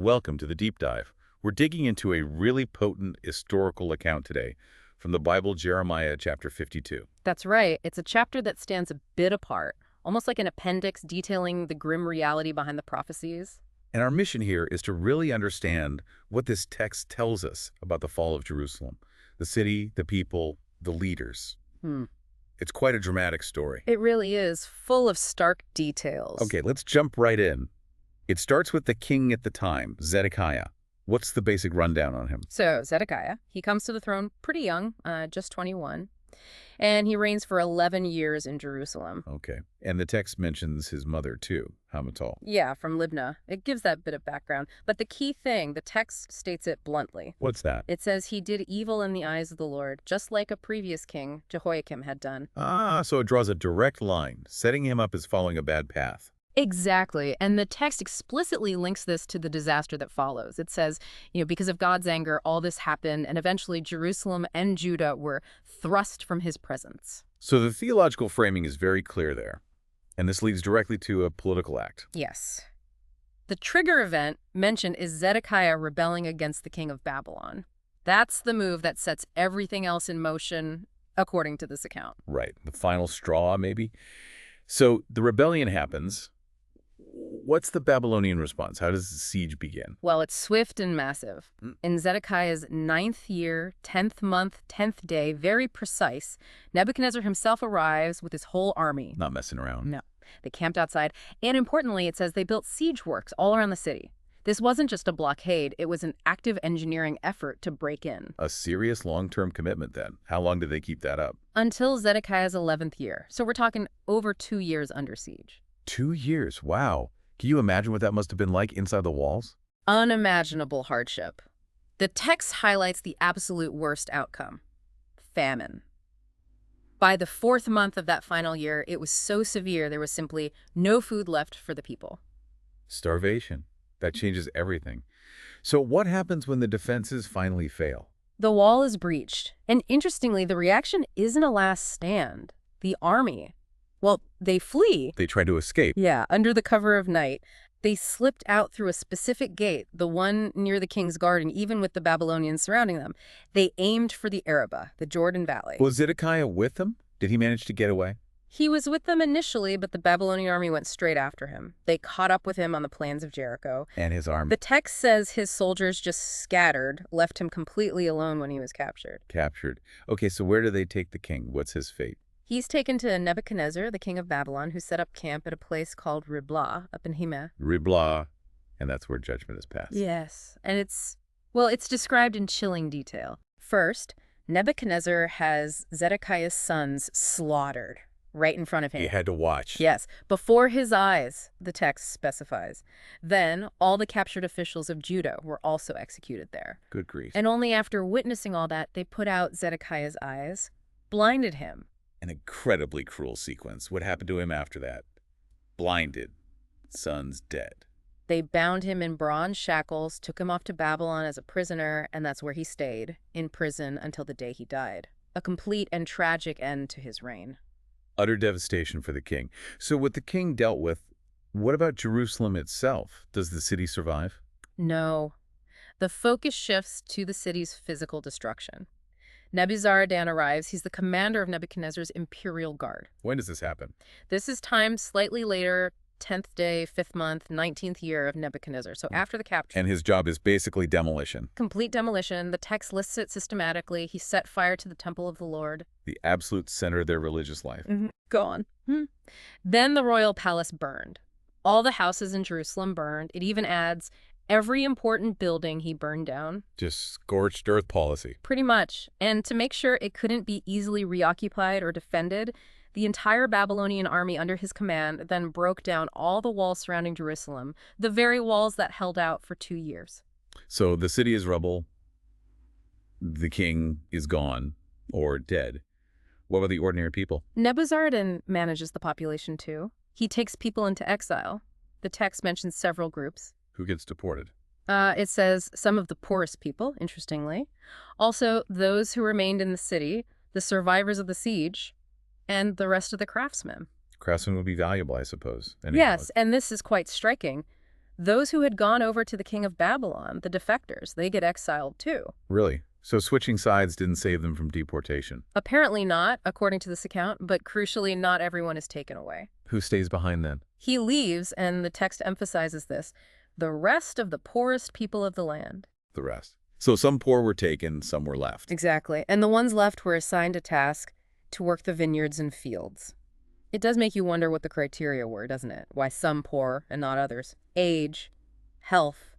Welcome to the deep dive. We're digging into a really potent historical account today from the Bible, Jeremiah chapter 52. That's right. It's a chapter that stands a bit apart, almost like an appendix detailing the grim reality behind the prophecies. And our mission here is to really understand what this text tells us about the fall of Jerusalem, the city, the people, the leaders. Hmm. It's quite a dramatic story. It really is, full of stark details. Okay, let's jump right in. It starts with the king at the time, Zedekiah. What's the basic rundown on him? So, Zedekiah, he comes to the throne pretty young, just 21, and he reigns for 11 years in Jerusalem. Okay, and the text mentions his mother too, Hamatal. Yeah, from Libnah. It gives that bit of background. But the key thing, the text states it bluntly. What's that? It says he did evil in the eyes of the Lord, just like a previous king, Jehoiakim, had done. So it draws a direct line, setting him up as following a bad path. Exactly. And the text explicitly links this to the disaster that follows. It says, because of God's anger, all this happened, and eventually Jerusalem and Judah were thrust from his presence. So the theological framing is very clear there. And this leads directly to a political act. Yes. The trigger event mentioned is Zedekiah rebelling against the king of Babylon. That's the move that sets everything else in motion, according to this account. Right. The final straw, maybe. So the rebellion happens. What's the Babylonian response? How does the siege begin? Well, it's swift and massive. In Zedekiah's 9th year, 10th month, 10th day, very precise, Nebuchadnezzar himself arrives with his whole army. Not messing around. No. They camped outside. And importantly, it says they built siege works all around the city. This wasn't just a blockade. It was an active engineering effort to break in. A serious long-term commitment then. How long did they keep that up? Until Zedekiah's 11th year. So we're talking over 2 years under siege. 2 years. Wow. Can you imagine what that must have been like inside the walls? Unimaginable hardship. The text highlights the absolute worst outcome: famine. By the 4th month of that final year, it was so severe there was simply no food left for the people. Starvation. That changes everything. So what happens when the defenses finally fail? The wall is breached. And interestingly, the reaction isn't a last stand. The army, they flee. They try to escape. Yeah, under the cover of night. They slipped out through a specific gate, the one near the king's garden, even with the Babylonians surrounding them. They aimed for the Arabah, the Jordan Valley. Was Zedekiah with them? Did he manage to get away? He was with them initially, but the Babylonian army went straight after him. They caught up with him on the plains of Jericho. And his army? The text says his soldiers just scattered, left him completely alone when he was captured. Captured. Okay, so where do they take the king? What's his fate? He's taken to Nebuchadnezzar, the king of Babylon, who set up camp at a place called Riblah, up in Hemah. Riblah, and that's where judgment is passed. Yes, and it's described in chilling detail. First, Nebuchadnezzar has Zedekiah's sons slaughtered right in front of him. He had to watch. Yes, before his eyes, the text specifies. Then, all the captured officials of Judah were also executed there. Good grief. And only after witnessing all that, they put out Zedekiah's eyes, blinded him. An incredibly cruel sequence. What happened to him after that? Blinded. Son's dead. They bound him in bronze shackles, took him off to Babylon as a prisoner, and that's where he stayed, in prison until the day he died. A complete and tragic end to his reign. Utter devastation for the king. So what the king dealt with, what about Jerusalem itself? Does the city survive? No. The focus shifts to the city's physical destruction. Nebuzaradan arrives. He's the commander of Nebuchadnezzar's imperial guard. When does this happen? This is timed slightly later, 10th day, 5th month, 19th year of Nebuchadnezzar. So after the capture. And his job is basically demolition. Complete demolition. The text lists it systematically. He set fire to the temple of the Lord. The absolute center of their religious life. Gone. Then the royal palace burned. All the houses in Jerusalem burned. It even adds every important building he burned down. Just scorched earth policy. Pretty much. And to make sure it couldn't be easily reoccupied or defended, the entire Babylonian army under his command then broke down all the walls surrounding Jerusalem, the very walls that held out for 2 years. So the city is rubble. The king is gone or dead. What about the ordinary people? Nebuzaradan manages the population too. He takes people into exile. The text mentions several groups. Who gets deported? It says some of the poorest people, interestingly. Also, those who remained in the city, the survivors of the siege, and the rest of the craftsmen. Craftsmen would be valuable, I suppose. Yes, and this is quite striking. Those who had gone over to the king of Babylon, the defectors, they get exiled too. Really? So switching sides didn't save them from deportation. Apparently not, according to this account, but crucially, not everyone is taken away. Who stays behind then? He leaves, and the text emphasizes this, the rest of the poorest people of the land. The rest. So some poor were taken, some were left. Exactly. And the ones left were assigned a task to work the vineyards and fields. It does make you wonder what the criteria were, doesn't it? Why some poor and not others? Age, health,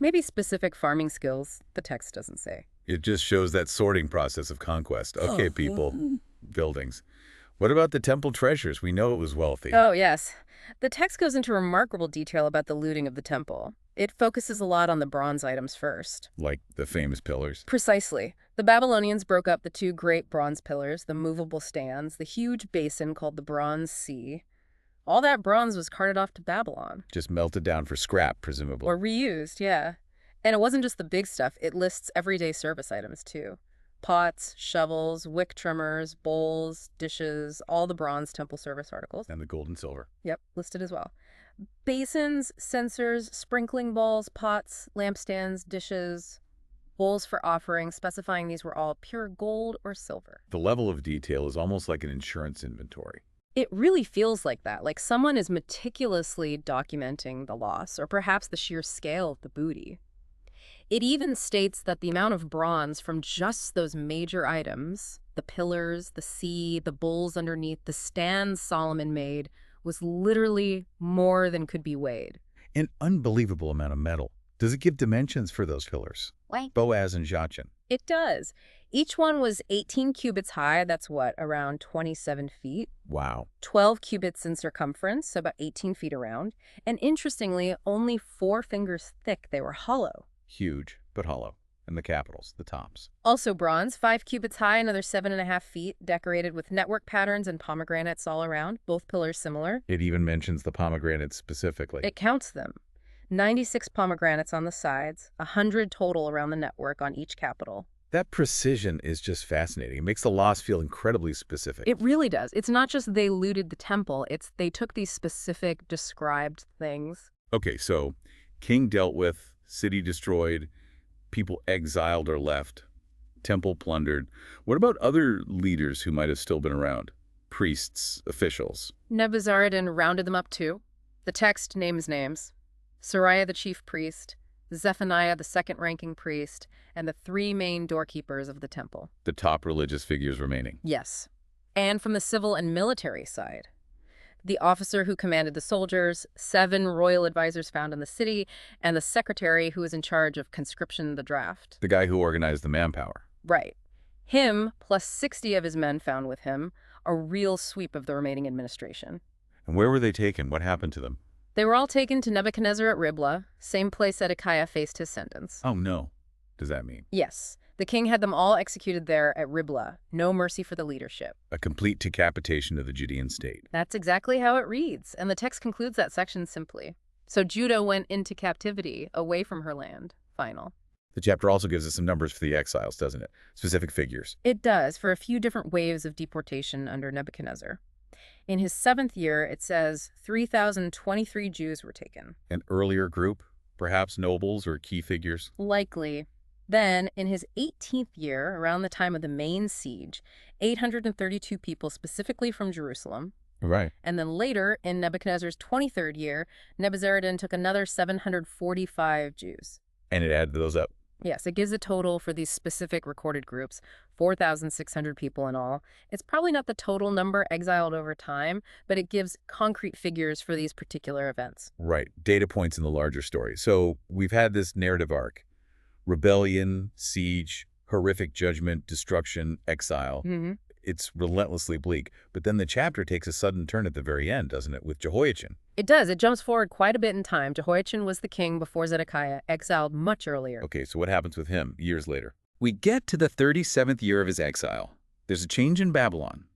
maybe specific farming skills. The text doesn't say. It just shows that sorting process of conquest. Okay, people, buildings. What about the temple treasures? We know it was wealthy. Oh, yes. The text goes into remarkable detail about the looting of the temple. It focuses a lot on the bronze items first. Like the famous pillars. Precisely. The Babylonians broke up the two great bronze pillars, the movable stands, the huge basin called the Bronze Sea. All that bronze was carted off to Babylon. Just melted down for scrap, presumably. Or reused, yeah. And it wasn't just the big stuff. It lists everyday service items, too. Pots, shovels, wick trimmers, bowls, dishes, all the bronze temple service articles. And the gold and silver. Yep, listed as well. Basins, censers, sprinkling bowls, pots, lampstands, dishes, bowls for offerings, specifying these were all pure gold or silver. The level of detail is almost like an insurance inventory. It really feels like that, like someone is meticulously documenting the loss, or perhaps the sheer scale of the booty. It even states that the amount of bronze from just those major items, the pillars, the sea, the bowls underneath, the stands Solomon made, was literally more than could be weighed. An unbelievable amount of metal. Does it give dimensions for those pillars? Right. Boaz and Jachin. It does. Each one was 18 cubits high, that's what, around 27 feet? Wow. 12 cubits in circumference, so about 18 feet around. And interestingly, only 4 fingers thick, they were hollow. Huge, but hollow. And the capitals, the tops. Also bronze, 5 cubits high, another 7.5 feet, decorated with network patterns and pomegranates all around, both pillars similar. It even mentions the pomegranates specifically. It counts them. 96 pomegranates on the sides, 100 total around the network on each capital. That precision is just fascinating. It makes the loss feel incredibly specific. It really does. It's not just they looted the temple, it's they took these specific described things. Okay, so king dealt with, city destroyed, people exiled or left, temple plundered. What about other leaders who might have still been around? Priests, officials. Nebuzaradan rounded them up too. The text names names. Sariah the chief priest, Zephaniah the second-ranking priest, and the 3 main doorkeepers of the temple. The top religious figures remaining. Yes. And from the civil and military side, the officer who commanded the soldiers, 7 royal advisors found in the city, and the secretary who was in charge of conscription the draft. The guy who organized the manpower. Right. Him, plus 60 of his men found with him, a real sweep of the remaining administration. And where were they taken? What happened to them? They were all taken to Nebuchadnezzar at Riblah, same place Zedekiah faced his sentence. Oh, no. Does that mean? Yes. The king had them all executed there at Riblah. No mercy for the leadership. A complete decapitation of the Judean state. That's exactly how it reads, and the text concludes that section simply. So Judah went into captivity, away from her land. Final. The chapter also gives us some numbers for the exiles, doesn't it? Specific figures. It does, for a few different waves of deportation under Nebuchadnezzar. In his 7th year, it says 3,023 Jews were taken. An earlier group? Perhaps nobles or key figures? Likely. Then, in his 18th year, around the time of the main siege, 832 people specifically from Jerusalem. Right. And then later, in Nebuchadnezzar's 23rd year, Nebuzaradan took another 745 Jews. And it added those up. Yes, it gives a total for these specific recorded groups, 4,600 people in all. It's probably not the total number exiled over time, but it gives concrete figures for these particular events. Right. Data points in the larger story. So we've had this narrative arc. Rebellion, siege, horrific judgment, destruction, exile. Mm-hmm. It's relentlessly bleak. But then the chapter takes a sudden turn at the very end, doesn't it, with Jehoiachin? It does. It jumps forward quite a bit in time. Jehoiachin was the king before Zedekiah, exiled much earlier. Okay, so what happens with him years later? We get to the 37th year of his exile. There's a change in Babylon.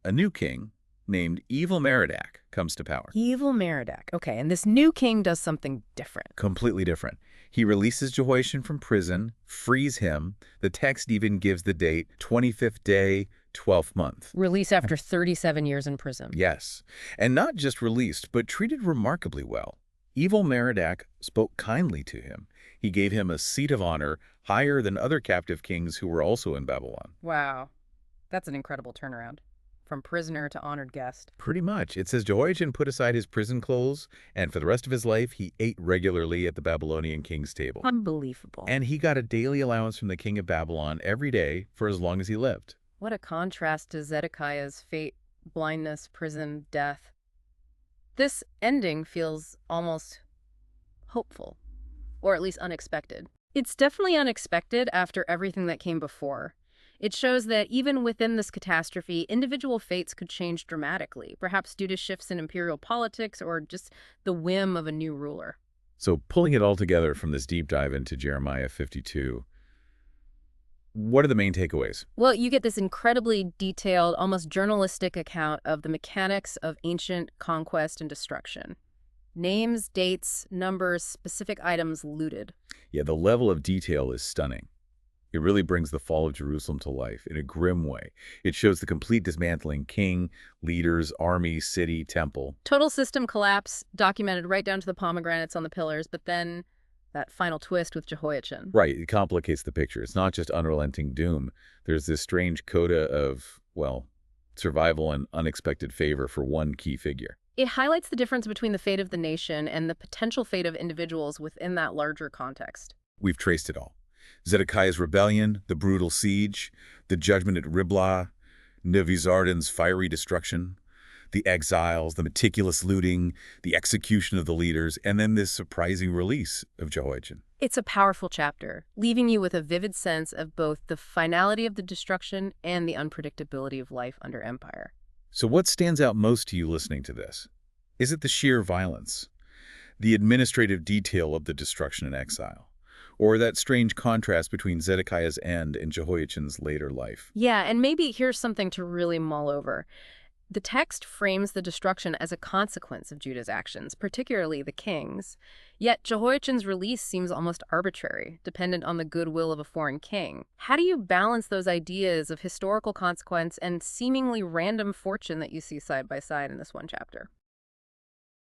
A new king named Evil Merodach comes to power. Evil Merodach. Okay, and this new king does something different. Completely different. He releases Jehoiachin from prison, frees him. The text even gives the date, 25th day, 12th month. Release after 37 years in prison. Yes. And not just released, but treated remarkably well. Evil Merodach spoke kindly to him. He gave him a seat of honor higher than other captive kings who were also in Babylon. Wow, that's an incredible turnaround. From prisoner to honored guest. Pretty much. It says Jehoiachin put aside his prison clothes, and for the rest of his life, he ate regularly at the Babylonian king's table. Unbelievable. And he got a daily allowance from the king of Babylon every day for as long as he lived. What a contrast to Zedekiah's fate, blindness, prison, death. This ending feels almost hopeful, or at least unexpected. It's definitely unexpected after everything that came before. It shows that even within this catastrophe, individual fates could change dramatically, perhaps due to shifts in imperial politics or just the whim of a new ruler. So pulling it all together from this deep dive into Jeremiah 52, what are the main takeaways? Well, you get this incredibly detailed, almost journalistic account of the mechanics of ancient conquest and destruction. Names, dates, numbers, specific items looted. Yeah, the level of detail is stunning. It really brings the fall of Jerusalem to life in a grim way. It shows the complete dismantling king, leaders, army, city, temple. Total system collapse, documented right down to the pomegranates on the pillars, but then that final twist with Jehoiachin. Right, it complicates the picture. It's not just unrelenting doom. There's this strange coda of, well, survival and unexpected favor for one key figure. It highlights the difference between the fate of the nation and the potential fate of individuals within that larger context. We've traced it all. Zedekiah's rebellion, the brutal siege, the judgment at Riblah, Nebuzaradan's fiery destruction, the exiles, the meticulous looting, the execution of the leaders, and then this surprising release of Jehoiachin. It's a powerful chapter, leaving you with a vivid sense of both the finality of the destruction and the unpredictability of life under empire. So what stands out most to you listening to this? Is it the sheer violence, the administrative detail of the destruction and exile, or that strange contrast between Zedekiah's end and Jehoiachin's later life? Yeah, and maybe here's something to really mull over. The text frames the destruction as a consequence of Judah's actions, particularly the king's. Yet Jehoiachin's release seems almost arbitrary, dependent on the goodwill of a foreign king. How do you balance those ideas of historical consequence and seemingly random fortune that you see side by side in this one chapter?